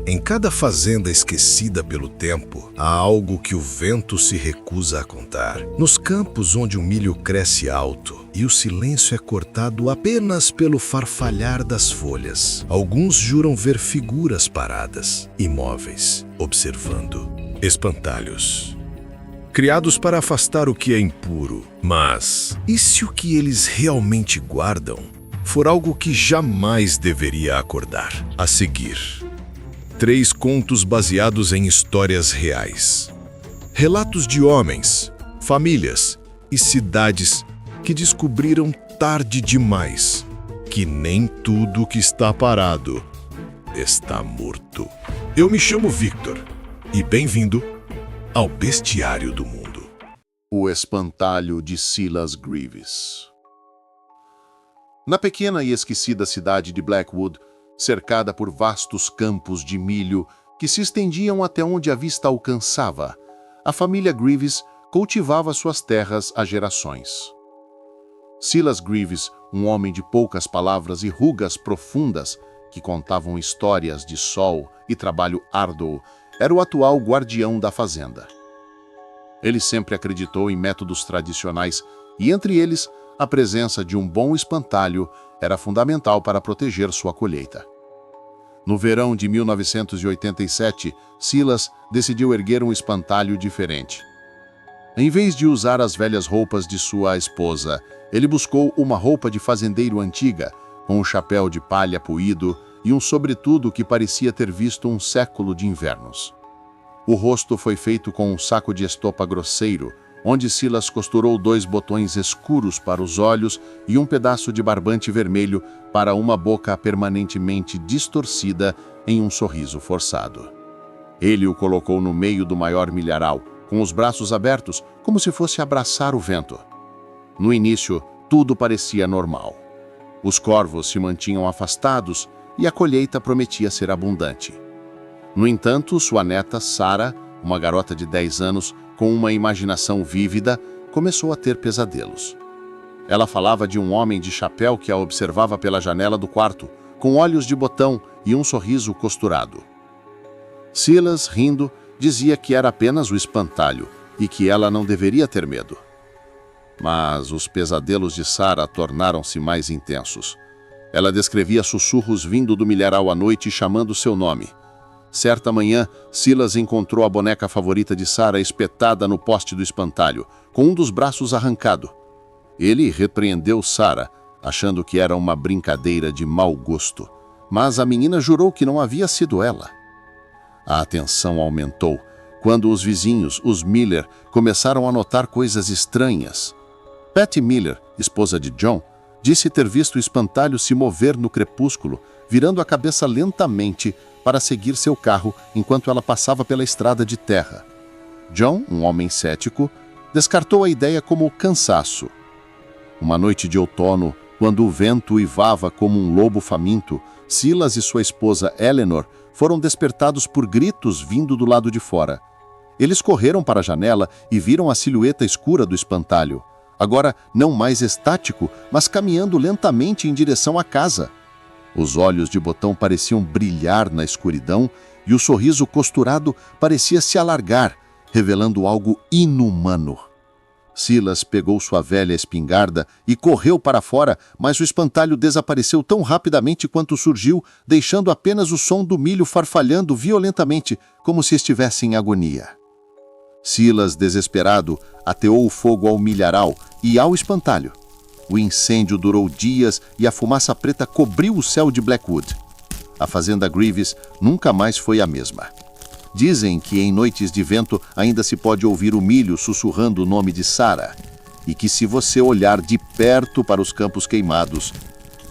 Em cada fazenda esquecida pelo tempo, há algo que o vento se recusa a contar. Nos campos onde o milho cresce alto e o silêncio é cortado apenas pelo farfalhar das folhas, alguns juram ver figuras paradas, imóveis, observando. Espantalhos. Criados para afastar o que é impuro. Mas e se o que eles realmente guardam for algo que jamais deveria acordar? A seguir, 3 contos baseados em histórias reais. Relatos de homens, famílias e cidades que descobriram tarde demais que nem tudo que está parado está morto. Eu me chamo Victor e bem-vindo ao Bestiário do Mundo. O Espantalho de Silas Greaves. Na pequena e esquecida cidade de Blackwood, cercada por vastos campos de milho que se estendiam até onde a vista alcançava, a família Greaves cultivava suas terras há gerações. Silas Greaves, um homem de poucas palavras e rugas profundas que contavam histórias de sol e trabalho árduo, era o atual guardião da fazenda. Ele sempre acreditou em métodos tradicionais e, entre eles, a presença de um bom espantalho era fundamental para proteger sua colheita. No verão de 1987, Silas decidiu erguer um espantalho diferente. Em vez de usar as velhas roupas de sua esposa, ele buscou uma roupa de fazendeiro antiga, com um chapéu de palha poído e um sobretudo que parecia ter visto um século de invernos. O rosto foi feito com um saco de estopa grosseiro, onde Silas costurou 2 botões escuros para os olhos e um pedaço de barbante vermelho para uma boca permanentemente distorcida em um sorriso forçado. Ele o colocou no meio do maior milharal, com os braços abertos, como se fosse abraçar o vento. No início, tudo parecia normal. Os corvos se mantinham afastados e a colheita prometia ser abundante. No entanto, sua neta, Sarah, uma garota de 10 anos, com uma imaginação vívida, começou a ter pesadelos. Ela falava de um homem de chapéu que a observava pela janela do quarto, com olhos de botão e um sorriso costurado. Silas, rindo, dizia que era apenas o espantalho e que ela não deveria ter medo. Mas os pesadelos de Sarah tornaram-se mais intensos. Ela descrevia sussurros vindo do milharal à noite chamando seu nome. Certa manhã, Silas encontrou a boneca favorita de Sarah espetada no poste do espantalho, com um dos braços arrancado. Ele repreendeu Sarah, achando que era uma brincadeira de mau gosto, mas a menina jurou que não havia sido ela. A atenção aumentou quando os vizinhos, os Miller, começaram a notar coisas estranhas. Patty Miller, esposa de John, disse ter visto o espantalho se mover no crepúsculo, virando a cabeça lentamente para seguir seu carro enquanto ela passava pela estrada de terra. John, um homem cético, descartou a ideia como cansaço. Uma noite de outono, quando o vento uivava como um lobo faminto, Silas e sua esposa Eleanor foram despertados por gritos vindo do lado de fora. Eles correram para a janela e viram a silhueta escura do espantalho, agora não mais estático, mas caminhando lentamente em direção à casa. Os olhos de botão pareciam brilhar na escuridão e o sorriso costurado parecia se alargar, revelando algo inumano. Silas pegou sua velha espingarda e correu para fora, mas o espantalho desapareceu tão rapidamente quanto surgiu, deixando apenas o som do milho farfalhando violentamente, como se estivesse em agonia. Silas, desesperado, ateou o fogo ao milharal e ao espantalho. O incêndio durou dias e a fumaça preta cobriu o céu de Blackwood. A fazenda Greaves nunca mais foi a mesma. Dizem que em noites de vento ainda se pode ouvir o milho sussurrando o nome de Sarah, e que se você olhar de perto para os campos queimados,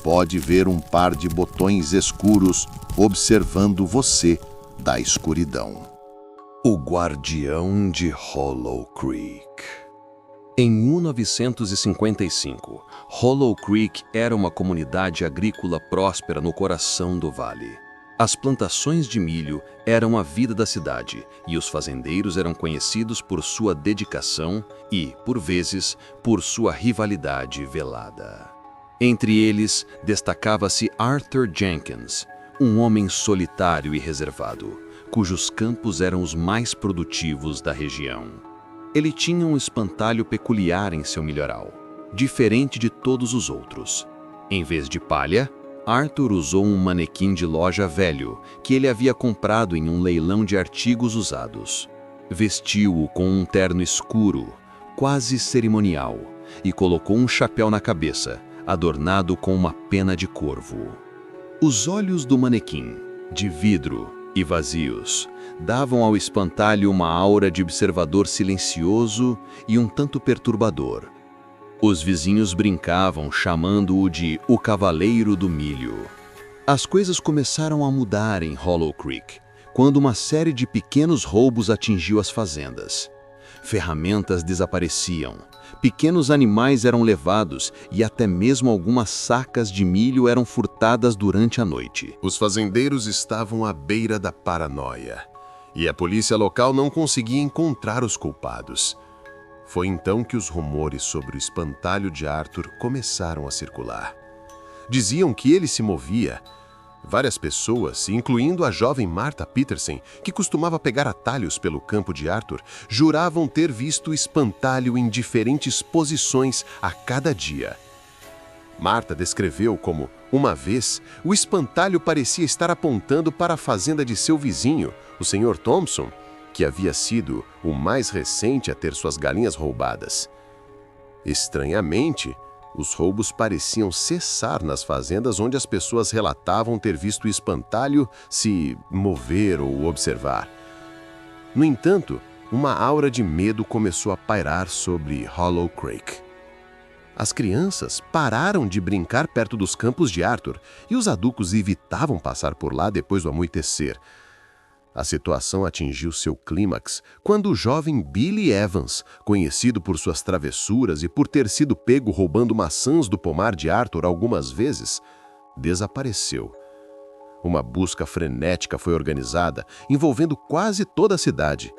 pode ver um par de botões escuros observando você da escuridão. O Guardião de Hollow Creek. Em 1955, Hollow Creek era uma comunidade agrícola próspera no coração do vale. As plantações de milho eram a vida da cidade e os fazendeiros eram conhecidos por sua dedicação e, por vezes, por sua rivalidade velada. Entre eles, destacava-se Arthur Jenkins, um homem solitário e reservado, cujos campos eram os mais produtivos da região. Ele tinha um espantalho peculiar em seu milharal, diferente de todos os outros. Em vez de palha, Arthur usou um manequim de loja velho que ele havia comprado em um leilão de artigos usados. Vestiu-o com um terno escuro, quase cerimonial, e colocou um chapéu na cabeça, adornado com uma pena de corvo. Os olhos do manequim, de vidro e vazios, davam ao espantalho uma aura de observador silencioso e um tanto perturbador. Os vizinhos brincavam, chamando-o de o Cavaleiro do Milho. As coisas começaram a mudar em Hollow Creek, quando uma série de pequenos roubos atingiu as fazendas. Ferramentas desapareciam, pequenos animais eram levados e até mesmo algumas sacas de milho eram furtadas durante a noite. Os fazendeiros estavam à beira da paranoia, e a polícia local não conseguia encontrar os culpados. Foi então que os rumores sobre o espantalho de Arthur começaram a circular. Diziam que ele se movia. Várias pessoas, incluindo a jovem Martha Peterson, que costumava pegar atalhos pelo campo de Arthur, juravam ter visto o espantalho em diferentes posições a cada dia. Martha descreveu como, uma vez, o espantalho parecia estar apontando para a fazenda de seu vizinho, o Sr. Thompson, que havia sido o mais recente a ter suas galinhas roubadas. Estranhamente, os roubos pareciam cessar nas fazendas onde as pessoas relatavam ter visto o espantalho se mover ou observar. No entanto, uma aura de medo começou a pairar sobre Hollow Creek. As crianças pararam de brincar perto dos campos de Arthur e os adultos evitavam passar por lá depois do anoitecer. A situação atingiu seu clímax quando o jovem Billy Evans, conhecido por suas travessuras e por ter sido pego roubando maçãs do pomar de Arthur algumas vezes, desapareceu. Uma busca frenética foi organizada, envolvendo quase toda a cidade.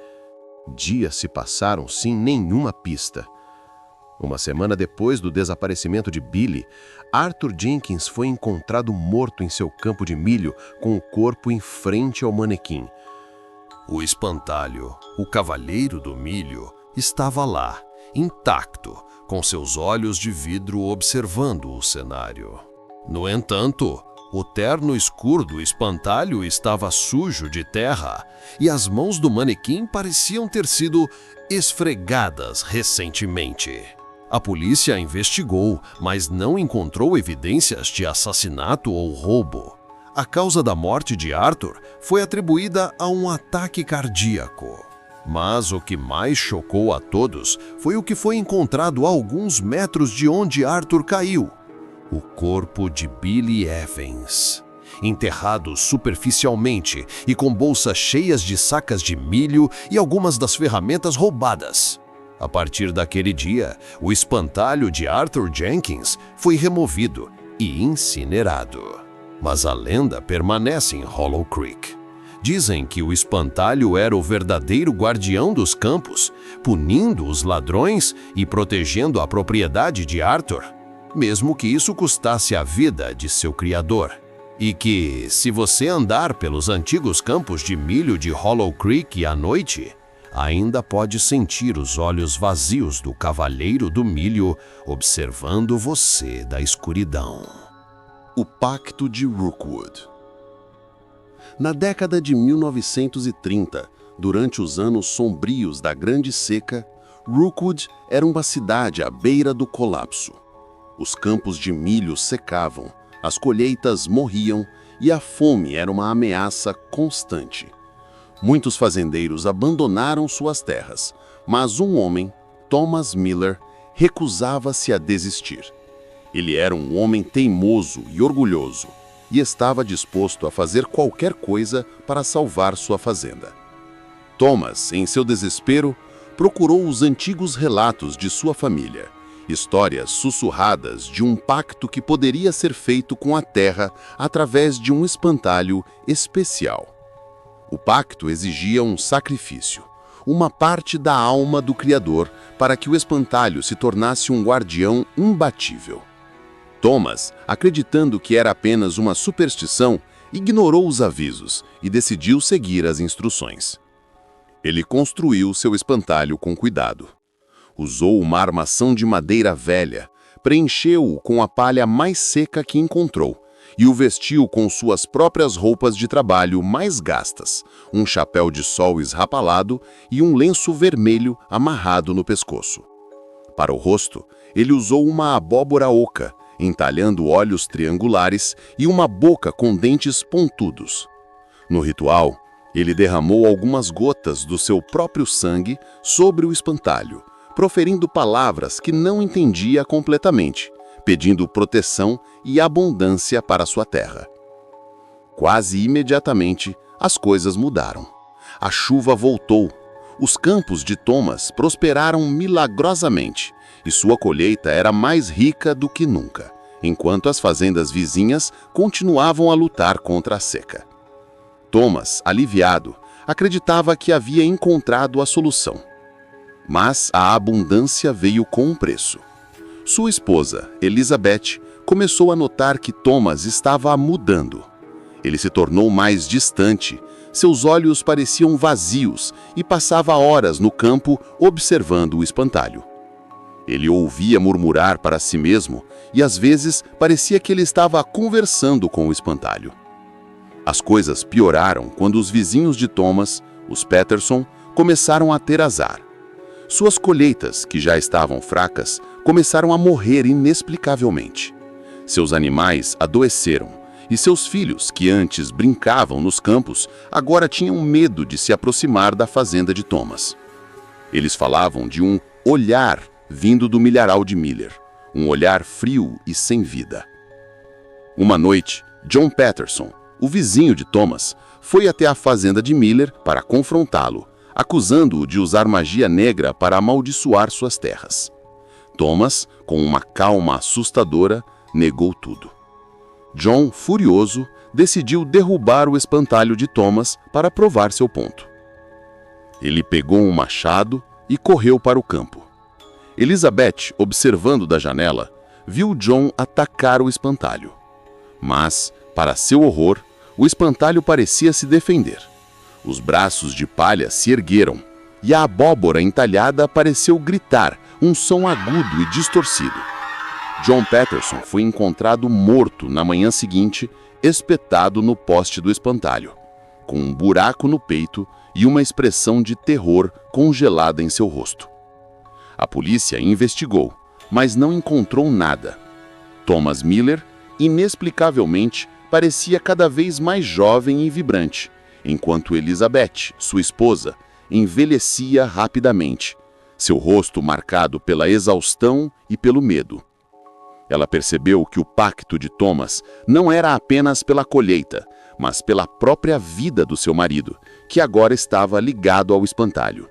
Dias se passaram sem nenhuma pista. Uma semana depois do desaparecimento de Billy, Arthur Jenkins foi encontrado morto em seu campo de milho com o corpo em frente ao manequim. O espantalho, o Cavaleiro do Milho, estava lá, intacto, com seus olhos de vidro observando o cenário. No entanto, o terno escuro do espantalho estava sujo de terra e as mãos do manequim pareciam ter sido esfregadas recentemente. A polícia investigou, mas não encontrou evidências de assassinato ou roubo. A causa da morte de Arthur foi atribuída a um ataque cardíaco. Mas o que mais chocou a todos foi o que foi encontrado a alguns metros de onde Arthur caiu: o corpo de Billy Evans, enterrado superficialmente e com bolsas cheias de sacas de milho e algumas das ferramentas roubadas. A partir daquele dia, o espantalho de Arthur Jenkins foi removido e incinerado. Mas a lenda permanece em Hollow Creek. Dizem que o espantalho era o verdadeiro guardião dos campos, punindo os ladrões e protegendo a propriedade de Arthur, mesmo que isso custasse a vida de seu criador. E que, se você andar pelos antigos campos de milho de Hollow Creek à noite, ainda pode sentir os olhos vazios do Cavaleiro do Milho observando você da escuridão. O Pacto de Rookwood. Na década de 1930, durante os anos sombrios da Grande Seca, Rookwood era uma cidade à beira do colapso. Os campos de milho secavam, as colheitas morriam e a fome era uma ameaça constante. Muitos fazendeiros abandonaram suas terras, mas um homem, Thomas Miller, recusava-se a desistir. Ele era um homem teimoso e orgulhoso e estava disposto a fazer qualquer coisa para salvar sua fazenda. Thomas, em seu desespero, procurou os antigos relatos de sua família, histórias sussurradas de um pacto que poderia ser feito com a terra através de um espantalho especial. O pacto exigia um sacrifício, uma parte da alma do Criador para que o espantalho se tornasse um guardião imbatível. Thomas, acreditando que era apenas uma superstição, ignorou os avisos e decidiu seguir as instruções. Ele construiu seu espantalho com cuidado. Usou uma armação de madeira velha, preencheu-o com a palha mais seca que encontrou e o vestiu com suas próprias roupas de trabalho mais gastas, um chapéu de sol esrapalado e um lenço vermelho amarrado no pescoço. Para o rosto, ele usou uma abóbora oca, entalhando olhos triangulares e uma boca com dentes pontudos. No ritual, ele derramou algumas gotas do seu próprio sangue sobre o espantalho, proferindo palavras que não entendia completamente, pedindo proteção e abundância para sua terra. Quase imediatamente, as coisas mudaram. A chuva voltou. Os campos de Thomas prosperaram milagrosamente e sua colheita era mais rica do que nunca, enquanto as fazendas vizinhas continuavam a lutar contra a seca. Thomas, aliviado, acreditava que havia encontrado a solução. Mas a abundância veio com um preço. Sua esposa, Elizabeth, começou a notar que Thomas estava mudando. Ele se tornou mais distante, seus olhos pareciam vazios e passava horas no campo observando o espantalho. Ele ouvia murmurar para si mesmo e às vezes parecia que ele estava conversando com o espantalho. As coisas pioraram quando os vizinhos de Thomas, os Patterson, começaram a ter azar. Suas colheitas, que já estavam fracas, começaram a morrer inexplicavelmente. Seus animais adoeceram e seus filhos, que antes brincavam nos campos, agora tinham medo de se aproximar da fazenda de Thomas. Eles falavam de um olhar vindo do milharal de Miller, um olhar frio e sem vida. Uma noite, John Patterson, o vizinho de Thomas, foi até a fazenda de Miller para confrontá-lo, acusando-o de usar magia negra para amaldiçoar suas terras. Thomas, com uma calma assustadora, negou tudo. John, furioso, decidiu derrubar o espantalho de Thomas para provar seu ponto. Ele pegou um machado e correu para o campo. Elizabeth, observando da janela, viu John atacar o espantalho. Mas, para seu horror, o espantalho parecia se defender. Os braços de palha se ergueram e a abóbora entalhada pareceu gritar, um som agudo e distorcido. John Patterson foi encontrado morto na manhã seguinte, espetado no poste do espantalho, com um buraco no peito e uma expressão de terror congelada em seu rosto. A polícia investigou, mas não encontrou nada. Thomas Miller, inexplicavelmente, parecia cada vez mais jovem e vibrante, enquanto Elizabeth, sua esposa, envelhecia rapidamente, seu rosto marcado pela exaustão e pelo medo. Ela percebeu que o pacto de Thomas não era apenas pela colheita, mas pela própria vida do seu marido, que agora estava ligado ao espantalho.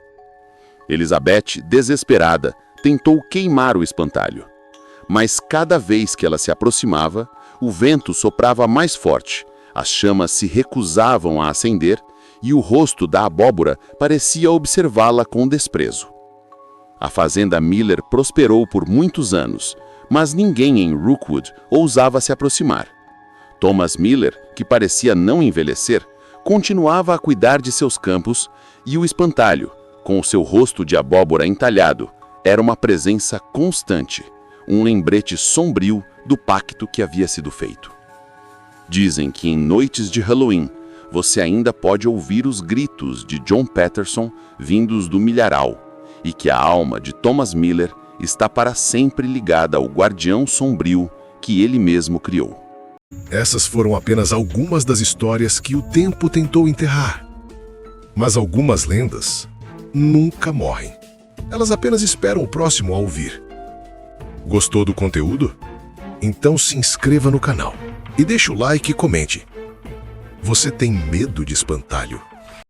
Elizabeth, desesperada, tentou queimar o espantalho. Mas cada vez que ela se aproximava, o vento soprava mais forte, as chamas se recusavam a acender e o rosto da abóbora parecia observá-la com desprezo. A fazenda Miller prosperou por muitos anos, mas ninguém em Rookwood ousava se aproximar. Thomas Miller, que parecia não envelhecer, continuava a cuidar de seus campos e o espantalho, com o seu rosto de abóbora entalhado, era uma presença constante, um lembrete sombrio do pacto que havia sido feito. Dizem que em noites de Halloween, você ainda pode ouvir os gritos de John Patterson vindos do milharal e que a alma de Thomas Miller está para sempre ligada ao guardião sombrio que ele mesmo criou. Essas foram apenas algumas das histórias que o tempo tentou enterrar. Mas algumas lendas nunca morrem. Elas apenas esperam o próximo a ouvir. Gostou do conteúdo? Então se inscreva no canal e deixe o like e comente. Você tem medo de espantalho?